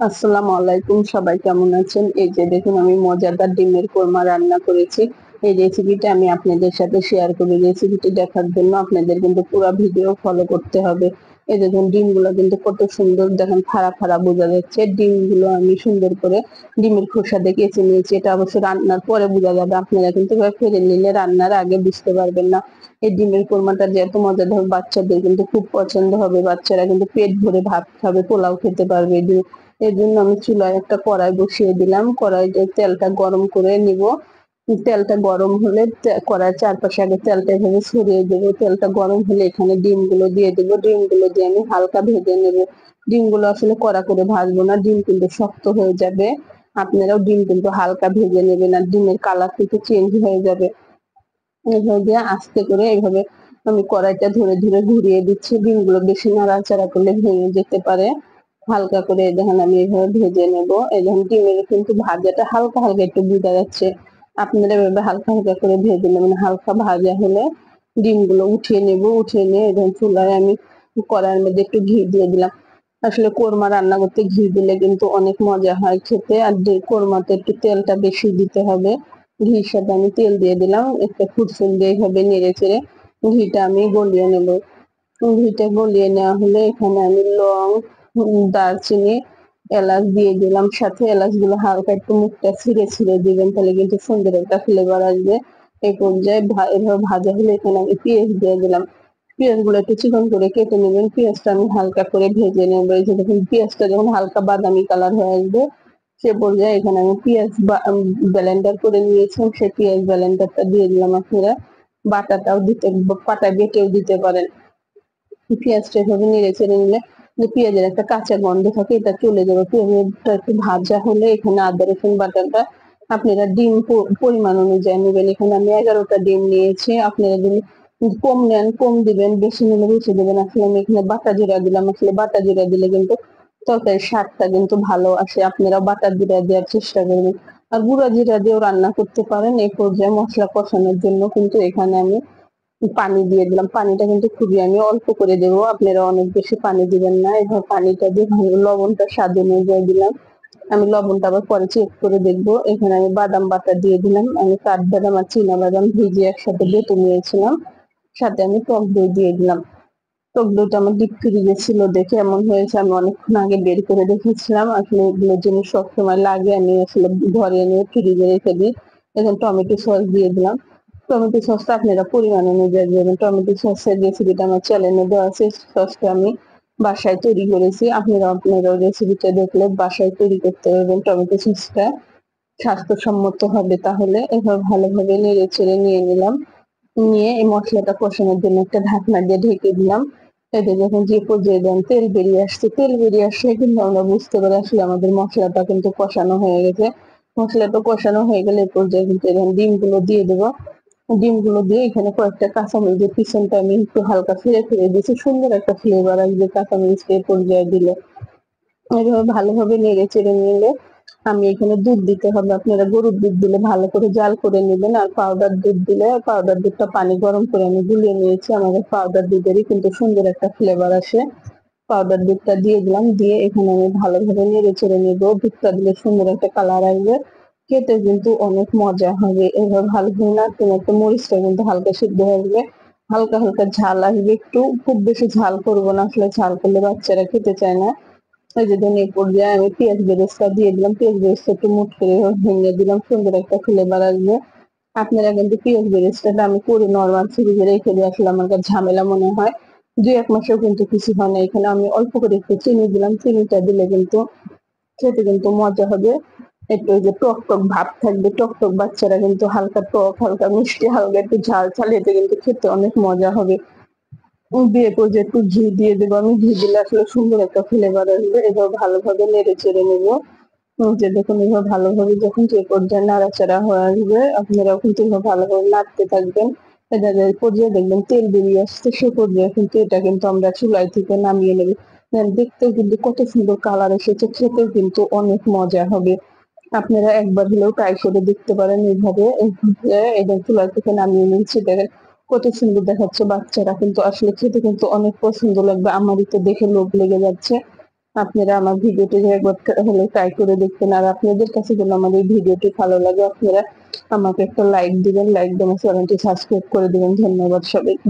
আসসালামু আলাইকুম, সবাই কেমন আছেন? এই যে দেখুন, আমি মজাদার ডিমের কোরমা রান্না করেছি। এই রেসিপিটা আমি আপনাদের সাথে শেয়ার করি। রেসিপিটি দেখার জন্য আপনাদের কিন্তু পুরো ভিডিও ফলো করতে হবে। এই দেখুন, ডিমগুলো কিন্তু কত সুন্দর, দেখেন ফাড়া ফাড়া বোঝা যাচ্ছে। ডিমগুলো আমি সুন্দর করে ডিমের খোসা দিয়ে কেচে নিয়েছি। এটা অবশ্য রান্নার পরে বোঝা যাবে, আপনারা কিন্তু এভাবে ফেলে নিলে রান্নার আগে বুঝতে পারবেন না। এই ডিমের কোরমাটা যে এত মজাদার, বাচ্চাদের কিন্তু খুব পছন্দ হবে। বাচ্চারা কিন্তু পেট ভরে ভাত খাবে, পোলাও খেতে পারবে। এর জন্য আমি চুলায় একটা কড়াই বসিয়ে দিলাম। কড়াইতে তেলটা গরম করে নিব। তেলটা গরম হলে কড়াইয়ের চারপাশে আগে তেলটা এভাবে ছড়িয়ে দেবো। তেলটা গরম হলে এখানে ডিমগুলো দিয়ে দেবো। ডিমগুলো দিয়ে আমি হালকা ভেজে নেব। ডিমগুলো আসলে কড়া করে ভাজবো না, ডিম কিন্তু শক্ত হয়ে যাবে। আপনারাও ডিম কিন্তু হালকা ভেজে নেবেন, আর ডিমের কালার কিন্তু চেঞ্জ হয়ে যাবে। এইভাবে দিয়ে আস্তে করে এইভাবে আমি কড়াইটা ধরে ধরে ঘুরিয়ে দিচ্ছি। ডিমগুলো বেশি নাড়াচাড়া করলে ভেঙে যেতে পারে। হালকা করে দেখেন আমি এইভাবে ভেজে নেব। এই দেখেন ডিমের কিন্তু ভাজাটা হালকা হালকা একটু বোঝা যাচ্ছে। আপনারা এভাবে হালকা হালকা করে ভেজে নেবেন। হালকা ভাজা হলে ডিমগুলো উঠিয়ে নেব। উঠিয়ে নিয়ে এবং চুলায় আমি কড়াইয়ের মধ্যে একটু ঘি দিয়ে দিলাম। আসলে কোরমা রান্না করতে ঘি দিলে কিন্তু অনেক মজা হয় খেতে। আর কোরমাতে একটু তেলটা বেশি দিতে হবে। ঘির সাথে আমি তেল দিয়ে দিলাম, একটা ফুটফুট দিয়ে এইভাবে নেড়ে চেড়ে ঘিটা আমি গলিয়ে নেব। ঘিটা গলিয়ে নেওয়া হলে এখানে আমি লং, দারচিনি, এলাচ দিয়ে দিলাম। সাথে এলাচগুলো হালকা একটু মুখটা ছিঁড়ে ছিঁড়ে দিবেন, তাহলে কিন্তু সুন্দর একটা ফ্লেভার আসবে। এই পর্যায়ে এভাবে ভাজা হলে এখানে আমি পেঁয়াজ দিয়ে দিলাম। পেঁয়াজগুলো একটু চিকন করে কেটে নেবেন। পেঁয়াজটা আমি হালকা করে ভেজে নেব। এই যে দেখুন, পেঁয়াজটা যখন হালকা বাদামি কালার হয়ে আসবে, সে পর্যায়ে এখানে আমি পেঁয়াজ ব্লেন্ডার করে নিয়েছিলাম, সেই পেঁয়াজ ব্লেন্ডারটা দিয়ে দিলাম। আপনারা বাটাটাও দিতে, পাটায় বেটেও দিতে পারেন। পেঁয়াজটা এভাবে নেড়ে চেড়ে নিলে যে পেঁয়াজের একটা কাঁচা গন্ধ থাকে, এটা চলে যাবে। পেঁয়াজটা একটু ভাজা হলে এখানে আদা রসুন বাটাটা আপনারা ডিম পরিমাণ অনুযায়ী নেবেন। এখানে আমি 11টা ডিম নিয়েছি। আপনারা যদি কম নেন কম দিবেন, বেশি নিলে বেশি দেবেন। আসলে আমি এখানে বাটা জিরা দিলাম। আসলে বাটা জিরা দিলে কিন্তু তরকারির স্বাদটা কিন্তু ভালো আসে। আপনারা বাটা জিরা দেওয়ার চেষ্টা করবেন। আর গুঁড়া জিরা দিয়েও রান্না করতে পারেন। এই পর্যায়ে মশলা কষানোর জন্য কিন্তু এখানে আমি পানি দিয়ে দিলাম। পানিটা কিন্তু খুবই আমি অল্প করে দেবো, আপনারা অনেক বেশি পানি দিবেন না। এবার পানিটা দিয়ে ভালো, লবণটা স্বাদ অনুযায়ী দিলাম। আমি লবণটা আবার পরে চেক করে দেখবো। এখানে আমি বাদাম বাটা দিয়ে দিলাম। আমি কাঠবাদাম আর চীনা বাদাম ভিজিয়ে একসাথে বেটে নিয়েছিলাম। সাথে আমি টক দই দিয়ে দিলাম। টক দইটা আমার ডিপ ফ্রিজে ছিল দেখে এমন হয়েছে। আমি অনেকক্ষণ আগে বের করে রেখেছিলাম। আসলে এগুলো জিনিস সবসময় লাগে, আমি আসলে ঘরে এনে ফ্রিজে রেখে দিই। এখন টমেটো সস দিয়ে দিলাম। টমেটো সসটা আপনারা পরিমাণ অনুযায়ী দেবেন। টমেটো সসের রেসিপিটা আমার চ্যানেলে দেওয়া আছে। সসটা আমি বাসায় তৈরি করেছি। আপনারাও রেসিপিটা দেখলে বাসায় তৈরি করতে পারবেন টমেটো সসটা, স্বাস্থ্যসম্মত হবে। তাহলে এভাবে ভালোভাবে নেড়ে চেড়ে নিয়ে নিলাম। নিয়ে এই মশলাটা কষানোর জন্য একটা ঢাকনা দিয়ে ঢেকে দিলাম। এতে যখন যে পর্যায়ে দেন তেল বেরিয়ে আসছে, তেল বেরিয়ে আসলে কিন্তু আমরা বুঝতে পারি আসলে আমাদের মশলাটা কিন্তু কষানো হয়ে গেছে। মশলাটা কষানো হয়ে গেলে এই পর্যায়ে কিন্তু এখন ডিমগুলো দিয়ে দেবো। ডিমগুলো দিয়ে এখানে কয়েকটা কাঁচামরিচের পিছনটা আমি একটু হালকা ফিরে ফিরে দিয়েছি। সুন্দর একটা ফ্লেভার আসবে কাঁচামরিচটা এই পর্যায়ে দিলে। এভাবে ভালোভাবে নেড়ে চেড়ে নিলে আমি এখানে দুধ দিতে হবে। আপনারা গরুর দুধ দিলে ভালো করে জাল করে নেবেন, আর পাউডার দুধ দিলে পাউডার দুধটা পানি গরম করে আমি গুলিয়ে নিয়েছি। আমাদের পাউডার দুধেরই কিন্তু সুন্দর একটা ফ্লেভার আসে। পাউডার দুধটা দিয়ে দিলাম। দিয়ে এখানে আমি ভালোভাবে নেড়ে চেড়ে নেবো। দুধটা দিলে সুন্দর একটা কালার আসবে, খেতে কিন্তু অনেক মজা হবে। এবার ভালোভাবে নাড়তে নাড়তে মরিচটা কিন্তু হালকা সিদ্ধ হয়ে আসবে, হালকা হালকা ঝাল আসবে। একটু, খুব বেশি ঝাল করবো না, আসলে ঝাল করলে বাচ্চারা খেতে চায় না। এই যে ধনে পর্যায়ে আমি পেঁয়াজ বেরেস্তা দিয়ে দিলাম। পেঁয়াজ বেরেস্তা একটু মুঠ করে ভেঙে দিলাম, সুন্দর একটা ফ্লেভার আসবে। আপনারা কিন্তু পেঁয়াজ বেরেস্তাটা আমি করে নর্মাল ফ্রিজে রেখে দিয়ে আসলে আমার কাছে ঝামেলা মনে হয়। 2-1 মাসেও কিন্তু কিছু হয় না। এখানে আমি অল্প করে একটু চিনি দিলাম। চিনিটা দিলে কিন্তু খেতে কিন্তু মজা হবে। একটু ওই যে টক টক ভাব থাকবে। টক টক বাচ্চারা কিন্তু হালকা টক, হালকা মিষ্টি, হালকা একটু ঝাল ঝাল, এতে কিন্তু খেতে অনেক মজা হবে। দিয়ে পর্যায়ে একটু ঘি দিয়ে দেবো আমি। ঘি দিলে আসলে সুন্দর একটা ফ্লেভার আসবে। এবার ভালোভাবে নেড়ে চেড়ে নেবো। যে দেখুন, এভাবে ভালোভাবে যখন যে পর্যায়ে নাড়াচাড়া হয়ে আসবে, আপনারাও কিন্তু এভাবে ভালোভাবে নাড়তে থাকবেন। এটা যে পর্যায়ে দেখবেন তেল বেরিয়ে আসছে, সে পর্যায়ে কিন্তু এটা কিন্তু আমরা চুলায় থেকে নামিয়ে নেব। দেখতেও কিন্তু কত সুন্দর কালার এসেছে, খেতেও কিন্তু অনেক মজা হবে। আপনারা একবার হলেও ট্রাই করে দেখতে পারেন এইভাবে। এটা চুলা থেকে নামিয়ে নিচ্ছি, দেখেন কত সুন্দর দেখাচ্ছে। বাচ্চারা কিন্তু আসলে খেতে কিন্তু অনেক পছন্দ লাগবে। আমারই তো দেখে লোভ লেগে যাচ্ছে। আপনারা আমার ভিডিওটি একবার হলে ট্রাই করে দেখবেন। আর আপনাদের কাছে যদি আমার এই ভিডিওটি ভালো লাগে আপনারা আমাকে একটা লাইক দিবেন, লাইক দিয়ে আমার চ্যানেলটি সাবস্ক্রাইব করে দিবেন। ধন্যবাদ সবাইকে।